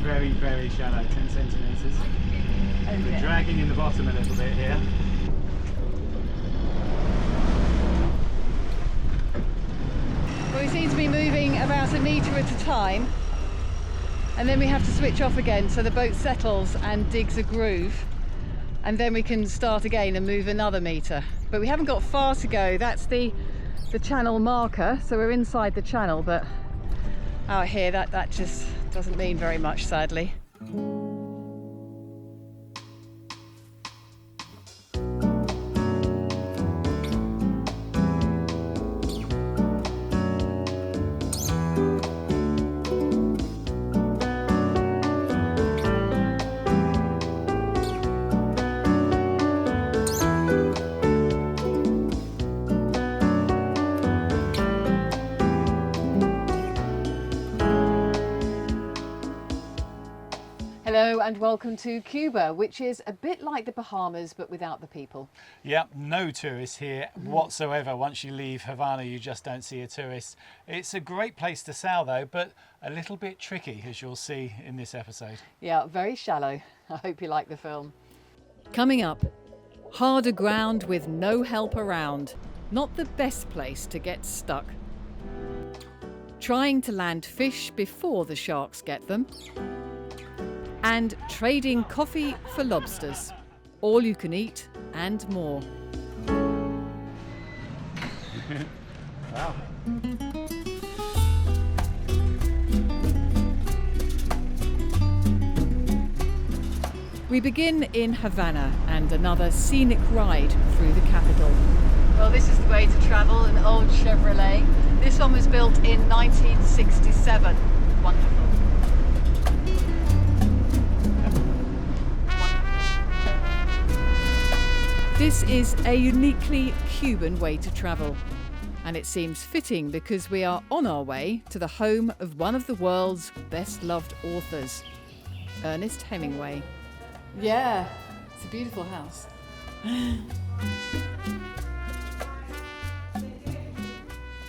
very, very shallow, 10 centimetres. We're dragging in the bottom a little bit here. Well, we seem to be moving about a metre at a time, and then we have to switch off again so the boat settles and digs a groove, and then we can start again and move another metre. But we haven't got far to go. That's the channel marker, so we're inside the channel, but out here that just doesn't mean very much, sadly. Hello and welcome to Cuba, which is a bit like the Bahamas but without the people. Yep, no tourists here whatsoever. Once you leave Havana, you just don't see a tourist. It's a great place to sail though, but a little bit tricky, as you'll see in this episode. Yeah, very shallow. I hope you like the film. Coming up, harder ground with no help around. Not the best place to get stuck. Trying to land fish before the sharks get them. And trading coffee for lobsters. All you can eat and more. Wow. We begin in Havana and another scenic ride through the capital. Well, this is the way to travel, an old Chevrolet. This one was built in 1967. Wonderful. This is a uniquely Cuban way to travel, and it seems fitting because we are on our way to the home of one of the world's best-loved authors, Ernest Hemingway. Yeah, it's a beautiful house.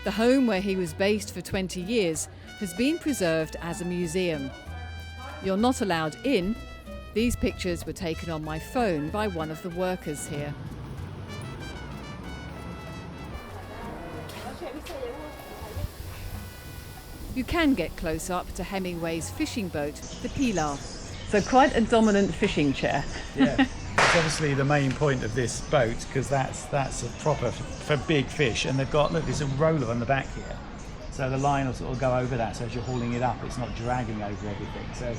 The home where he was based for 20 years has been preserved as a museum. You're not allowed in. These pictures were taken on my phone by one of the workers here. You can get close up to Hemingway's fishing boat, the Pilar. So quite a dominant fishing chair. Yeah, it's obviously the main point of this boat because that's a proper for big fish, and they've got, look, there's a roller on the back here, so the line will sort of go over that, so as you're hauling it up, it's not dragging over everything. So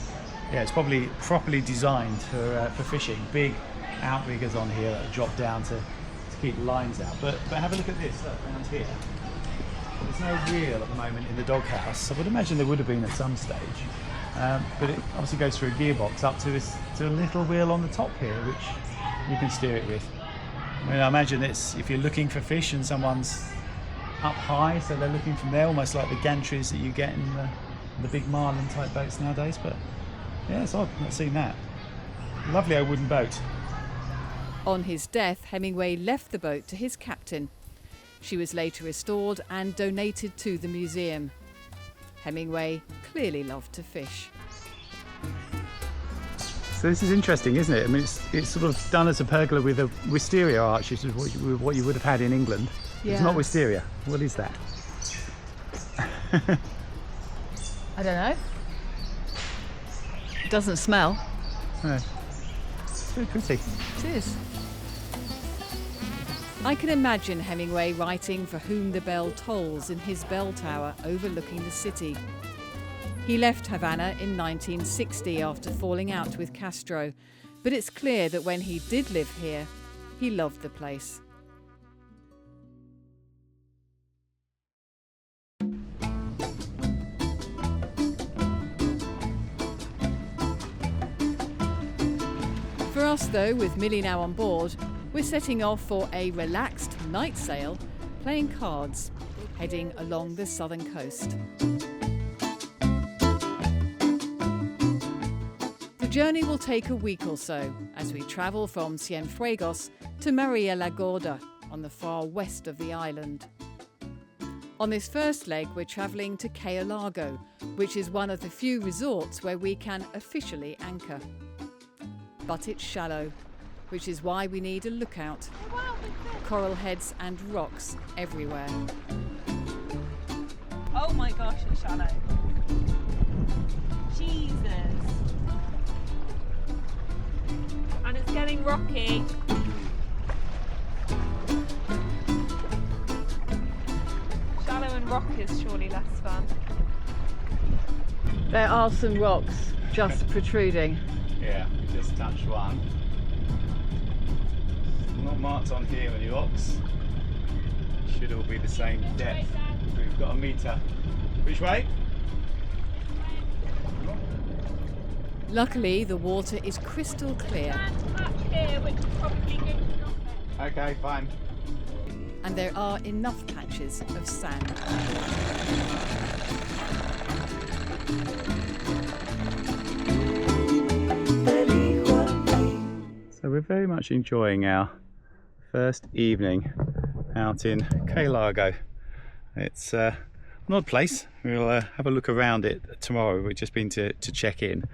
yeah, it's probably properly designed for fishing. Big outriggers on here that drop down to keep the lines out. But have a look at this, look, around here. There's no wheel at the moment in the doghouse. I would imagine there would have been at some stage. But it obviously goes through a gearbox up to a little wheel on the top here, which you can steer it with. I mean, I imagine it's if you're looking for fish and someone's up high, so they're looking from there, almost like the gantries that you get in the big marlin type boats nowadays. But yeah, it's odd not seeing that. Lovely old wooden boat. On his death, Hemingway left the boat to his captain. She was later restored and donated to the museum. Hemingway clearly loved to fish. So this is interesting, isn't it? I mean, it's sort of done as a pergola with a wisteria arch, which is what you would have had in England. Yeah. It's not wisteria. What is that? I don't know. It doesn't smell. No. It's very pretty. It is. I can imagine Hemingway writing For Whom the Bell Tolls in his bell tower overlooking the city. He left Havana in 1960 after falling out with Castro, but it's clear that when he did live here, he loved the place. For us though, with Millie now on board, we're setting off for a relaxed night sail, playing cards, heading along the southern coast. The journey will take a week or so as we travel from Cienfuegos to Maria la Gorda on the far west of the island. On this first leg, we're travelling to Cayo Largo, which is one of the few resorts where we can officially anchor. But it's shallow, which is why we need a lookout. Coral heads and rocks everywhere. Oh my gosh, it's shallow. Jesus. And it's getting rocky. Shallow and rock is surely less fun. There are some rocks just protruding. Yeah, we just touched one. Not marked on here with the rocks. Should all be the same depth. We've got a meter. Which way? Luckily, the water is crystal clear. Here, which is probably good enough. Okay, fine. And there are enough patches of sand. So we're very much enjoying our first evening out in Cayo Largo. It's an odd place. We'll have a look around it tomorrow. We've just been to check in.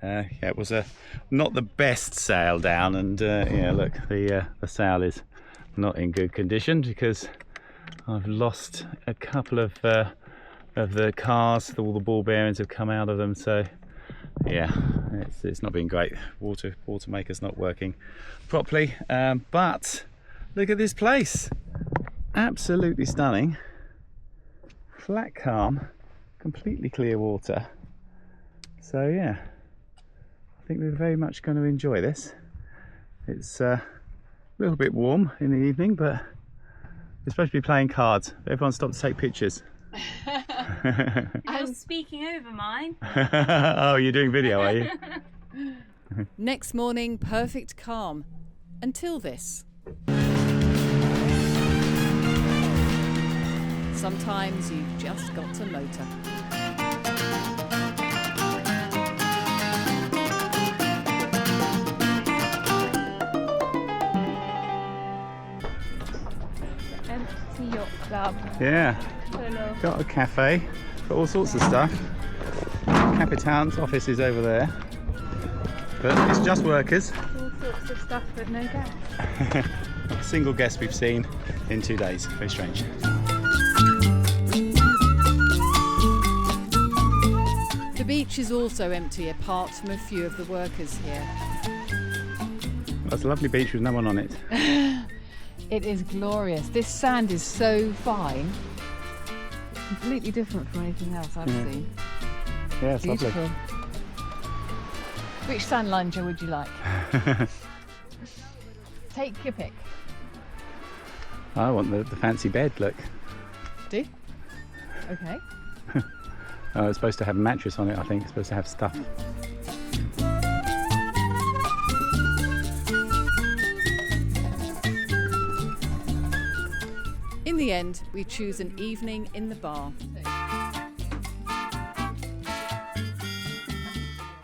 Yeah, it was not the best sail down, and yeah, look, the sail is not in good condition because I've lost a couple of the cars. All the ball bearings have come out of them, so yeah, it's not been great. Water maker's not working properly, but look at this place, absolutely stunning. Flat calm, completely clear water. So yeah, I think we're very much going to enjoy this. It's a little bit warm in the evening, but we're supposed to be playing cards. Everyone stopped to take pictures. You're speaking over mine. Oh, you're doing video, are you? Next morning, perfect calm. Until this. Sometimes you've just got to motor. Empty yacht club. Yeah, got a cafe, got all sorts of stuff. Capitan's office is over there, but it's just workers. All sorts of stuff, but no gas. Not a single guest we've seen in 2 days. Very strange. The beach is also empty apart from a few of the workers here. That's a lovely beach with no one on it. It is glorious. This sand is so fine. It's completely different from anything else I've seen. Yeah, it's Beautiful. lovely. Which sand lounger would you like? Take your pick. I want the fancy bed, look. Do? Okay. Oh, it's supposed to have a mattress on it, I think. It's supposed to have stuff. In the end, we choose an evening in the bar,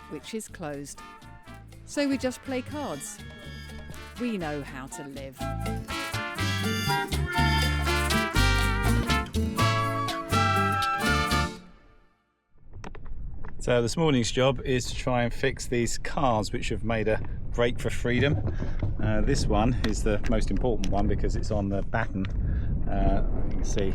which is closed. So we just play cards. We know how to live. So this morning's job is to try and fix these cars which have made a break for freedom. This one is the most important one because it's on the batten. You can see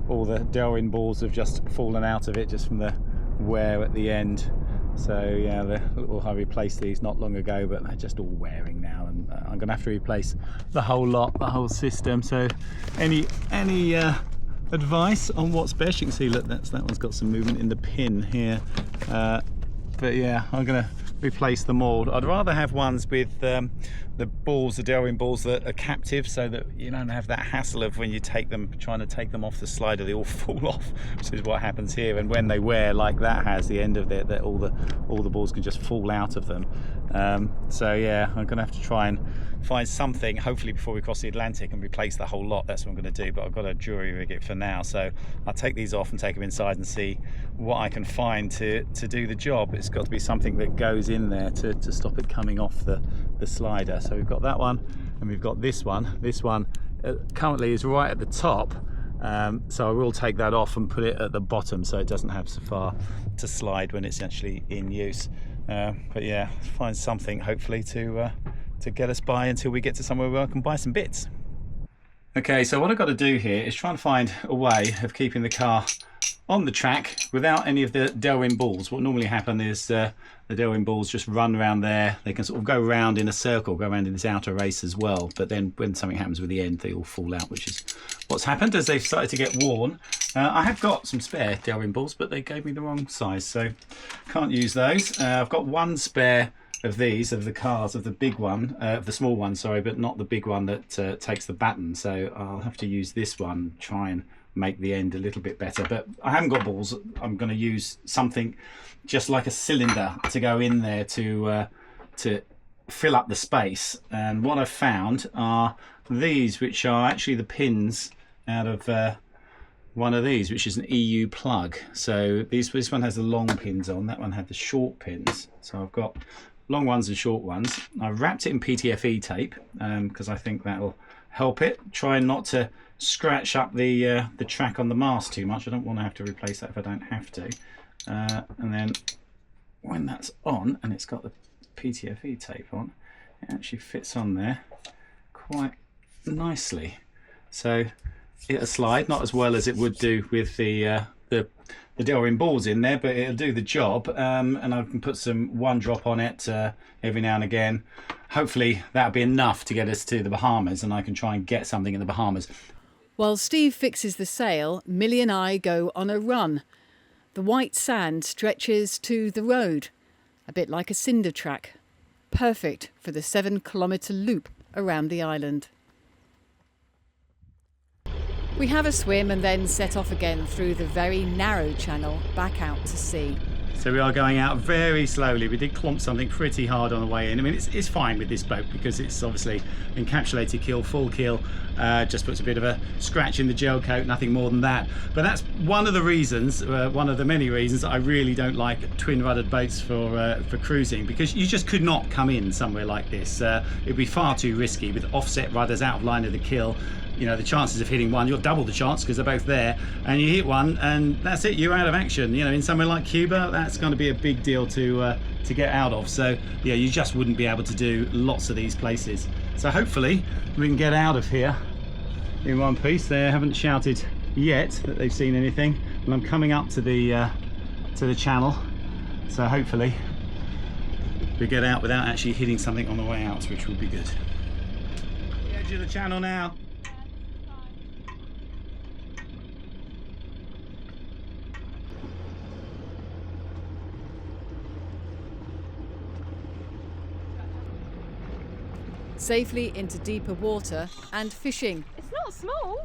all the Delrin balls have just fallen out of it just from the wear at the end. So yeah, I replaced these not long ago, but they're just all wearing now, and I'm going to have to replace the whole lot, the whole system. So any advice on what's best? You can see, look, that one's got some movement in the pin here, but yeah, I'm going to replace them all. I'd rather have ones with the balls, the Delrin balls that are captive, so that you don't have that hassle of when you take them, trying to take them off the slider, they all fall off, which is what happens here. And when they wear like that has the end of it, that all the balls can just fall out of them. So yeah, I'm gonna have to try and find something, hopefully before we cross the Atlantic, and replace the whole lot. That's what I'm going to do, but I've got to jury rig it for now, so I'll take these off and take them inside and see what I can find to do the job. It's got to be something that goes in there to stop it coming off the slider. So we've got that one, and we've got this one. This one currently is right at the top, So I will take that off and put it at the bottom so it doesn't have so far to slide when it's actually in use. But yeah, find something hopefully to get us by until we get to somewhere where I can buy some bits. Okay, so what I've got to do here is try and find a way of keeping the car on the track without any of the Delwyn balls. What normally happen is the Delwyn balls just run around there. They can sort of go around in a circle, go around in this outer race as well. But then when something happens with the end, they all fall out, which is what's happened as they've started to get worn. I have got some spare Delwyn balls, but they gave me the wrong size, so can't use those. I've got one spare of these, of the cars, of the big one, of the small one, sorry, but not the big one that takes the batten. So I'll have to use this one, try and make the end a little bit better. But I haven't got balls. I'm going to use something just like a cylinder to go in there to fill up the space. And what I've found are these, which are actually the pins out of one of these, which is an EU plug. So this one has the long pins on, that one had the short pins. So I've got long ones and short ones. I've wrapped it in PTFE tape because I think that'll help it. Try not to scratch up the track on the mast too much. I don't want to have to replace that if I don't have to. And then when that's on and it's got the PTFE tape on, it actually fits on there quite nicely. So it'll slide, not as well as it would do with the Delwyn balls in there, but it'll do the job. And I can put some one drop on it every now and again. Hopefully that'll be enough to get us to the Bahamas, and I can try and get something in the Bahamas. While Steve fixes the sail, Millie and I go on a run. The white sand stretches to the road, a bit like a cinder track. Perfect for the 7-kilometre loop around the island. We have a swim and then set off again through the very narrow channel back out to sea. So we are going out very slowly. We did clomp something pretty hard on the way in. I mean, it's fine with this boat because it's obviously encapsulated keel, full keel, just puts a bit of a scratch in the gel coat, nothing more than that. But that's one of the reasons, one of the many reasons I really don't like twin ruddered boats for cruising, because you just could not come in somewhere like this. It'd be far too risky with offset rudders out of line of the keel. You know, the chances of hitting one, you'll double the chance because they're both there, and you hit one and that's it, you're out of action. You know, in somewhere like Cuba, that's going to be a big deal to get out of. So yeah, you just wouldn't be able to do lots of these places. So hopefully we can get out of here in one piece. They haven't shouted yet that they've seen anything, and I'm coming up to the channel, so hopefully we get out without actually hitting something on the way out, which would be good. The edge of the channel now. Safely into deeper water and fishing. It's not small.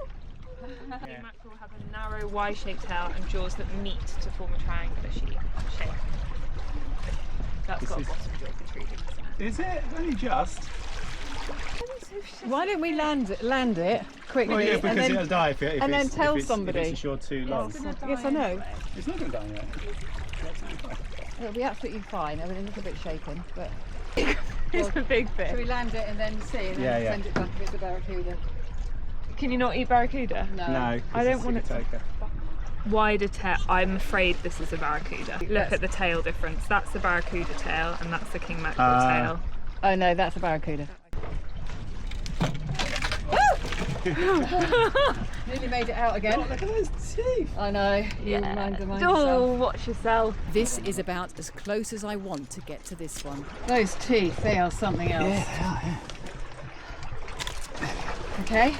Mackerel have a narrow Y-shaped tail and jaws that meet to form a triangular shape. That's got a bottom jaw protruding. Is it? Only just. Why don't we land it quickly? Well, yeah, because and then, it'll die if then tell somebody. If it's a short too long. Yes, I know. It's not going to die yet. It'll be absolutely fine. I mean, it's a little bit shaken, but. It's a big Shall fish. we land it and then see, and then send it back if it's a barracuda? Can you not eat barracuda? No, I don't want it to. Wider tail. I'm afraid this is a barracuda. Look at the tail difference. That's the barracuda tail, and that's the king mackerel tail. Oh no, that's a barracuda. Nearly made it out again. Oh, look at those teeth. I know. You mind Oh, yourself. watch yourself. This is about as close as I want to get to this one. Those teeth, they are something else. Yeah. Okay.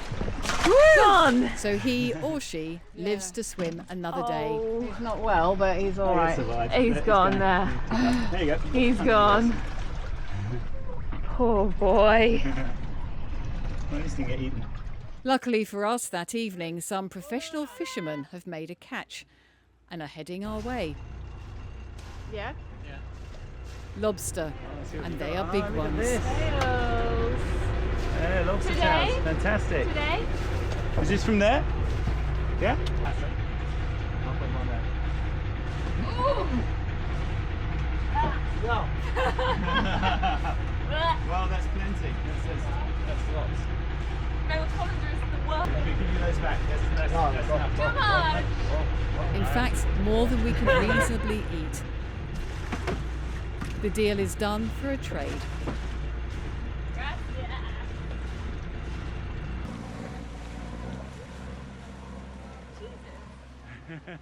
Gone. So he or she lives to swim another day. He's not well, but he's all right. He's gone there. There you go. He's gone. Poor boy. Well, this can get eaten. Luckily for us that evening, some professional fishermen have made a catch and are heading our way. Yeah. Lobster, and they are big ones. Tails. Yeah, lobster Today? tails. Fantastic. Today? Is this from there? Yeah? I'll put them on there. Well, that's plenty. That's lots. No, Hollander is the Let me give you those back. That's enough. Come on! In fact, more than we can reasonably eat. The deal is done for a trade.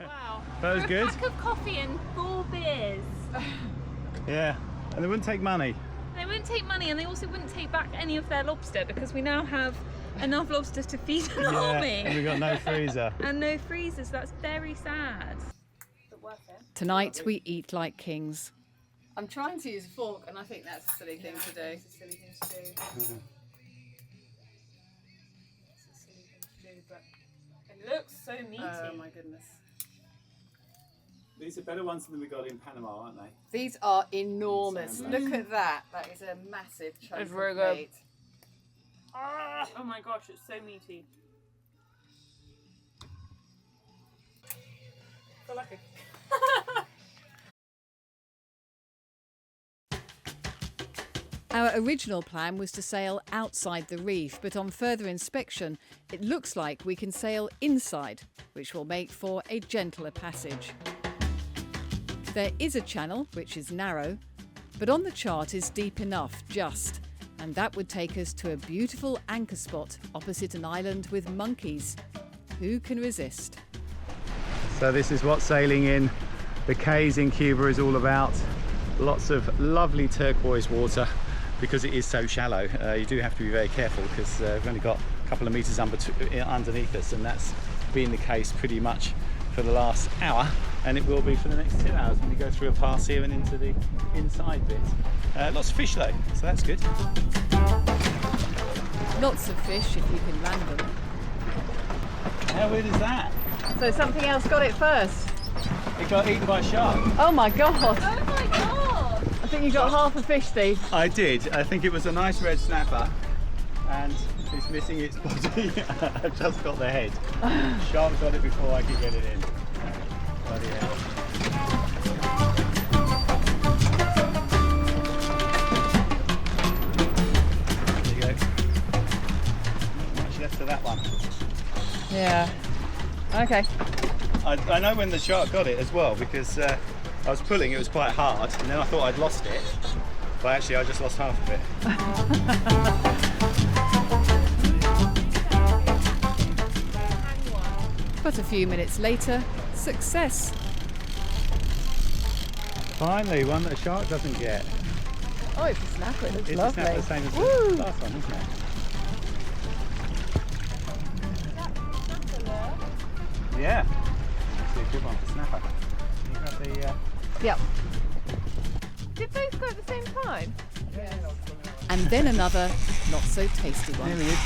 Wow. That was good. A pack of coffee and 4 beers. Yeah, and they wouldn't take money. They wouldn't take money, and they also wouldn't take back any of their lobster because we now have enough lobsters to feed an army. And we've got no freezer. And no freezers. That's very sad. But worth it. Tonight we eat like kings. I'm trying to use a fork, and I think that's a silly thing to do. It's a silly thing to do. It's a silly thing to do, but it looks so meaty. Oh my goodness. These are better ones than we got in Panama, aren't they? These are enormous. Sandbag. Look at that. That is a massive chunk It's of very good. meat. Ah, oh my gosh, it's so meaty. I feel like Our original plan was to sail outside the reef, but on further inspection, it looks like we can sail inside, which will make for a gentler passage. There is a channel, which is narrow, but on the chart is deep enough, just, and that would take us to a beautiful anchor spot opposite an island with monkeys. Who can resist? So this is what sailing in the Cays in Cuba is all about. Lots of lovely turquoise water because it is so shallow. You do have to be very careful because we've only got a couple of metres underneath us, and that's been the case pretty much for the last hour, and it will be for the next 2 hours when we go through a pass here and into the inside bit. Lots of fish though, so that's good. Lots of fish if you can land them. How weird is that? So something else got it first. It got eaten by a shark. Oh my god! oh my god! I think you got half a fish, Steve. I did. I think it was a nice red snapper, and it's missing its body. I've just got the head. Shark got it before I could get it in. Bloody hell. There you go. Not much left of that one. Yeah. Okay. I know when the shark got it as well, because I was pulling, it was quite hard, and then I thought I'd lost it, but actually I just lost half of it. But a few minutes later, success. Finally, one that a shark doesn't get. Oh, it's a snapper. It looks It's lovely. a snapper, the same as Woo! the last one, isn't it? Yeah. Actually a good one for snapper. You got the, Yep. Did those go at the same time? And then another not so tasty one. there he is.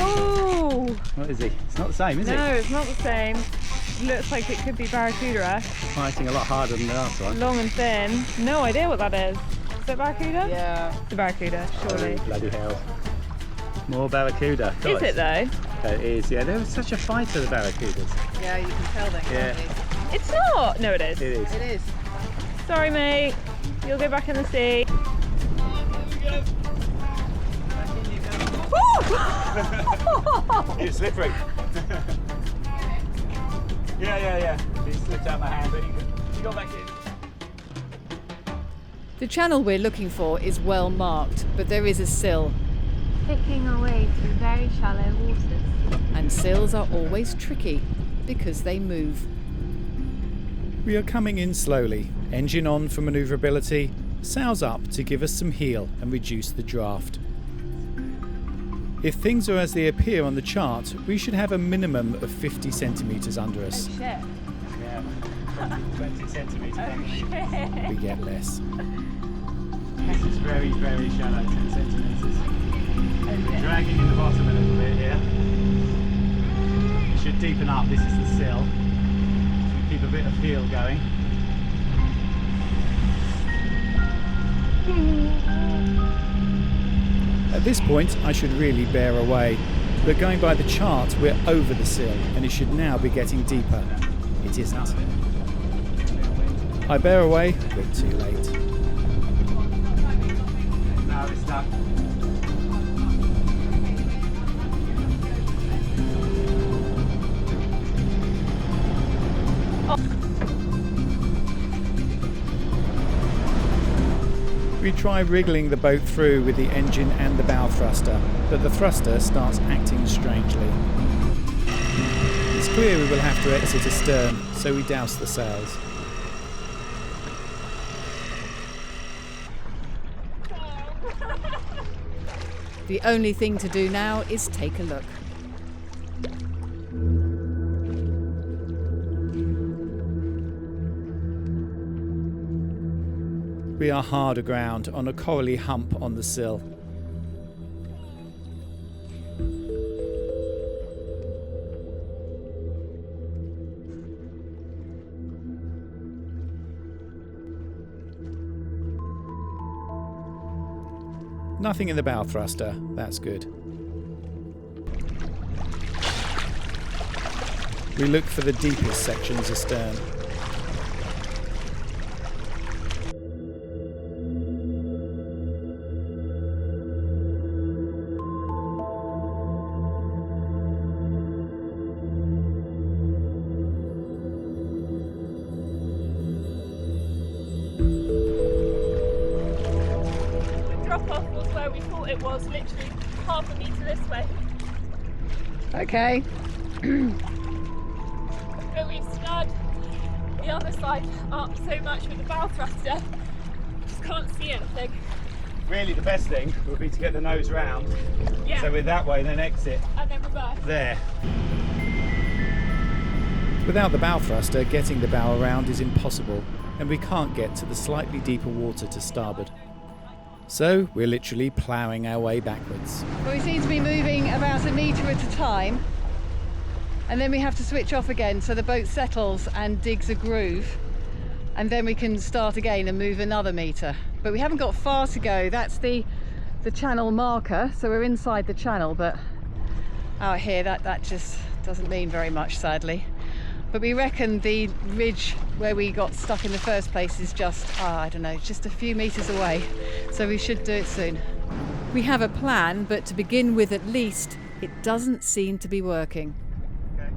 Oh! What is he? It's not the same, is No, it? it's not the same. Looks like it could be barracuda. Fighting a lot harder than the last one. Long and thin. No idea what that is. Is it barracuda? Yeah. It's a barracuda, surely. Oh, bloody hell. More barracuda. Is it though? It is, yeah. There was such a fight for the barracudas. Yeah, you can tell then, Yeah. can't It's not! No, it is. It is. you? It is. Sorry, mate. You'll go back in the sea. It's slippery. yeah. He slipped out my hand, but he got back in. The channel we're looking for is well marked, but there is a sill, Picking our way through very shallow waters. and sills are always tricky because they move. We are coming in slowly, engine on for manoeuvrability, sails up to give us some heel and reduce the draft. If things are as they appear on the chart, we should have a minimum of 50 centimetres under us. Shit. Yeah, 20 centimetres underneath. We get less. This is very, very shallow, 10 centimetres. Dragging in the bottom a little bit here. It should deepen up, this is the sill. Should keep a bit of heel going. At this point I should really bear away, but going by the chart we're over the sill and it should now be getting deeper. It isn't. I bear away, but too late. Now it's stuck. We try wriggling the boat through with the engine and the bow thruster, but the thruster starts acting strangely. It's clear we will have to exit astern, so we douse the sails. The only thing to do now is take a look. We are hard aground on a corally hump on the sill. Nothing in the bow thruster, that's good. We look for the deepest sections astern. Drop-off was where we thought it was, literally half a metre this way. Okay. But we've stirred the other side up so much with the bow thruster, just can't see anything. Really the best thing would be to get the nose round, Yeah. so we're that way, then exit And then reverse. there. Without the bow thruster, getting the bow around is impossible, and we can't get to the slightly deeper water to starboard. So we're literally ploughing our way backwards. Well, we seem to be moving about a metre at a time, and then we have to switch off again so the boat settles and digs a groove, and then we can start again and move another metre. But we haven't got far to go. That's the channel marker, so we're inside the channel, but out here that just doesn't mean very much, sadly. But we reckon the ridge where we got stuck in the first place is just, I don't know, just a few metres away. So we should do it soon. We have a plan, but to begin with at least, it doesn't seem to be working. Okay.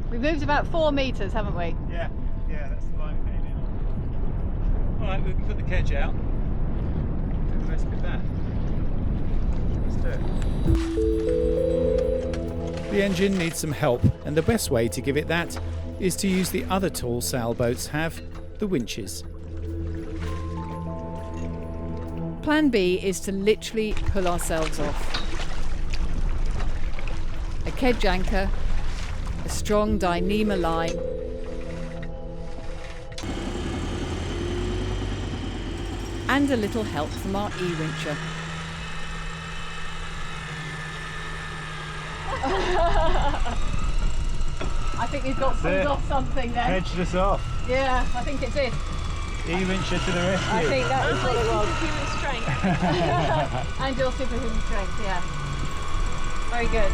We've moved about 4 metres, haven't we? Yeah, that's the line we came in on. Alright, we can put the kedge out. Do the rest with that. Let's do it. The engine needs some help, and the best way to give it that is to use the other tall sailboats have, the winches. Plan B is to literally pull ourselves off. A kedge anchor, a strong Dyneema line, and a little help from our eWincher. I think we've got pulled off something then. Hedged us off. Yeah, I think it did. eWincher to the rescue. I think that is what it was. Human strength. And your superhuman strength, yeah. Very good.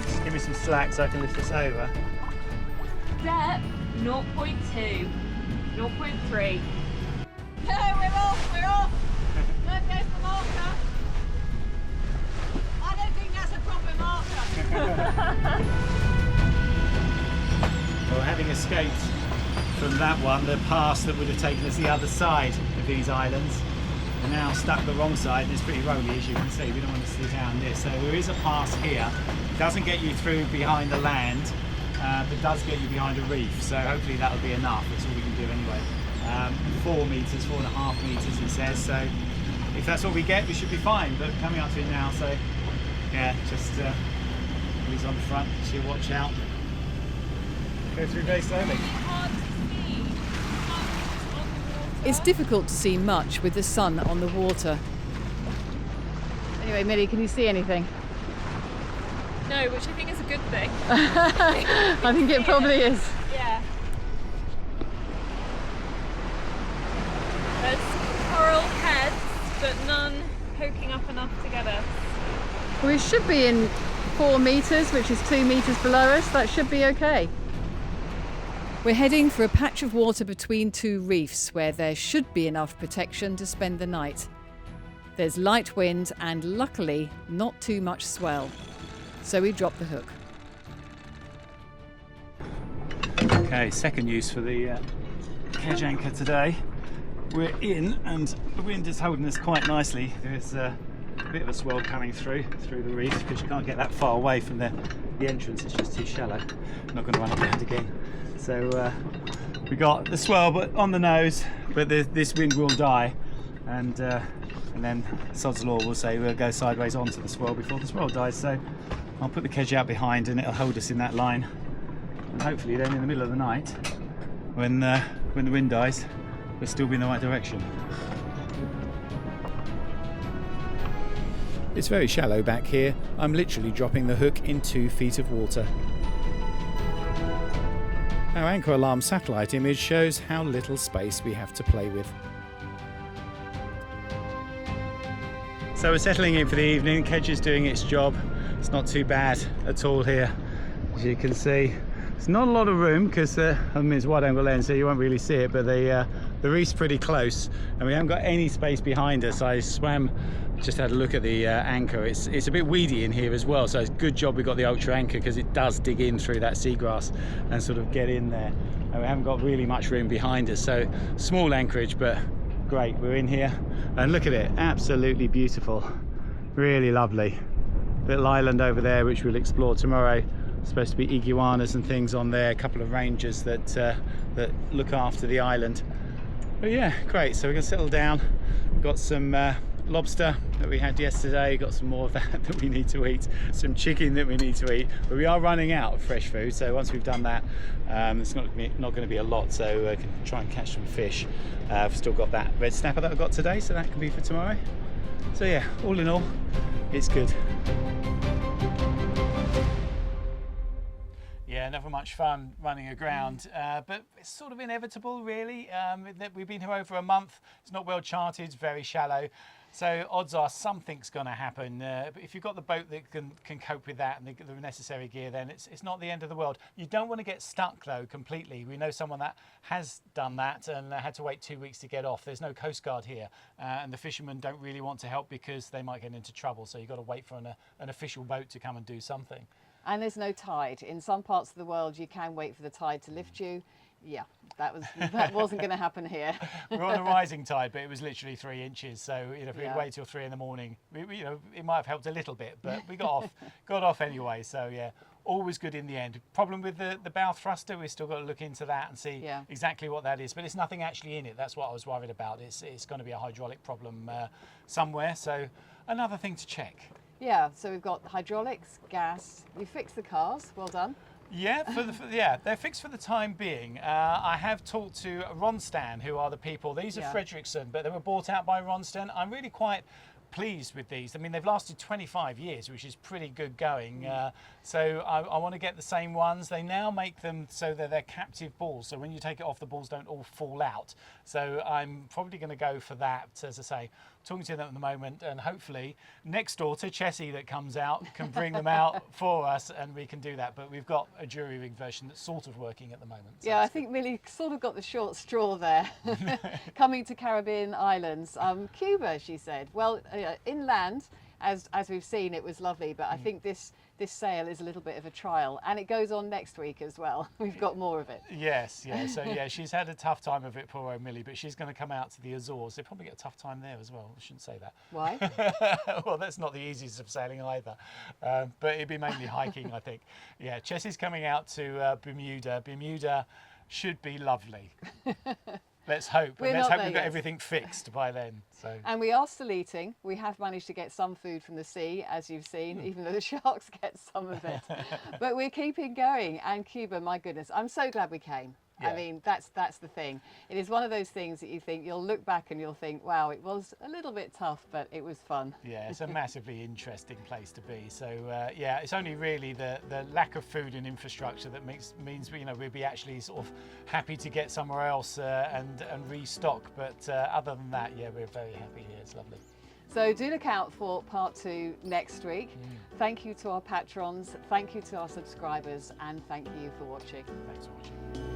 Just give me some slack so I can lift this over. Depth 0.2, 0.3. No, we're off. There goes the marker. I don't think that's a proper marker. Well, having escaped from that one, the pass that would have taken us the other side of these islands, we're now stuck the wrong side, and it's pretty rolly, as you can see. We don't want to sit down this. So there is a pass here. It doesn't get you through behind the land, but does get you behind a reef. So hopefully that'll be enough. That's all we can do anyway. 4 metres, 4.5 metres, it says. So if that's what we get, we should be fine. But coming up to it now, so yeah, just he's on the front. She'll watch out. Go through very slowly. It's difficult to see much with the sun on the water. Anyway, Millie, can you see anything? No, which I think is a good thing. I think it probably is. Yeah. There's coral heads, but none poking up enough to get us. We should be in 4 metres, which is 2 metres below us. That should be okay. We're heading for a patch of water between 2 reefs where there should be enough protection to spend the night. There's light wind and luckily not too much swell. So we drop the hook. Okay, second use for the kedge anchor today. We're in and the wind is holding us quite nicely. There's a bit of a swell coming through the reef because you can't get that far away from the entrance, it's just too shallow. I'm not going to run it round again. So we got the swell but on the nose, but this wind will die, and then sod's law will say we'll go sideways onto the swell before the swell dies. So I'll put the kedge out behind and it'll hold us in that line, and hopefully then in the middle of the night when the wind dies we'll still be in the right direction. It's very shallow back here. I'm literally dropping the hook in 2 feet of water. Our anchor alarm satellite image shows how little space we have to play with. So we're settling in for the evening. Kedge is doing its job. It's not too bad at all here, as you can see. It's not a lot of room because it's wide angle lens, so you won't really see it, but the reef's pretty close and we haven't got any space behind us. I swam, just had a look at the anchor. It's a bit weedy in here as well, so it's a good job we got the ultra anchor because it does dig in through that seagrass and sort of get in there, and we haven't got really much room behind us, so small anchorage but great. We're in here and look at it, absolutely beautiful, really lovely. Little island over there which we'll explore tomorrow. Supposed to be iguanas and things on there, a couple of rangers that look after the island. But yeah, great. So we're going to settle down. We've got some lobster that we had yesterday, got some more of that we need to eat, some chicken that we need to eat, but we are running out of fresh food, so once we've done that it's not going to be a lot, so I can try and catch some fish. I've still got that red snapper that I got today, so that can be for tomorrow. So yeah, all in all, it's good. Yeah, never much fun running aground, but it's sort of inevitable really. We've been here over a month, it's not well charted, it's very shallow, so odds are something's going to happen. But if you've got the boat that can cope with that and the necessary gear, then it's not the end of the world. You don't want to get stuck though completely. We know someone that has done that and had to wait 2 weeks to get off. There's no coastguard here, and the fishermen don't really want to help because they might get into trouble, so you've got to wait for an official boat to come and do something. And there's no tide. In some parts of the world you can wait for the tide to lift you. Yeah, that wasn't going to happen here. We're on a rising tide, but it was literally 3 inches. So if we'd wait till 3 in the morning, it might have helped a little bit, but we got off anyway. So yeah, always good in the end. Problem with the bow thruster, we've still got to look into that and see exactly what that is. But it's nothing actually in it. That's what I was worried about. It's going to be a hydraulic problem somewhere. So another thing to check. Yeah, so we've got hydraulics, gas. You fixed the cars. Well done. Yeah, they're fixed for the time being. I have talked to Ronstan, who are the people. These are Fredrickson, but they were bought out by Ronstan. I'm really quite pleased with these. I mean, they've lasted 25 years, which is pretty good going. So I want to get the same ones. They now make them so that they're captive balls. So when you take it off, the balls don't all fall out. So I'm probably going to go for that, as I say. Talking to them at the moment, and hopefully next door to Chessie that comes out can bring them out for us and we can do that. But we've got a jury rig version that's sort of working at the moment. So yeah, I think Millie sort of got the short straw there. Coming to Caribbean islands. Cuba, she said. Well, inland, as we've seen, it was lovely, but I think this sail is a little bit of a trial, and it goes on next week as well. We've got more of it. Yes, yeah. So yeah, she's had a tough time of it, poor old Millie, but she's going to come out to the Azores. They probably get a tough time there as well. I shouldn't say that. Why? Well, that's not the easiest of sailing either, but it'd be mainly hiking, I think. Yeah, Chessie's coming out to Bermuda. Bermuda should be lovely. Let's hope. And let's hope we've got everything fixed by then. So. And we are still eating. We have managed to get some food from the sea, as you've seen, even though the sharks get some of it. But we're keeping going. And Cuba, my goodness, I'm so glad we came. Yeah. I mean, that's the thing. It is one of those things that you think, you'll look back and you'll think, wow, it was a little bit tough, but it was fun. Yeah, it's a massively interesting place to be. So yeah, it's only really the lack of food and infrastructure that means we'd be actually sort of happy to get somewhere else and restock. But other than that, yeah, we're very happy here. It's lovely. So do look out for part 2 next week. Thank you to our patrons, thank you to our subscribers, and thank you for watching. Thanks for watching.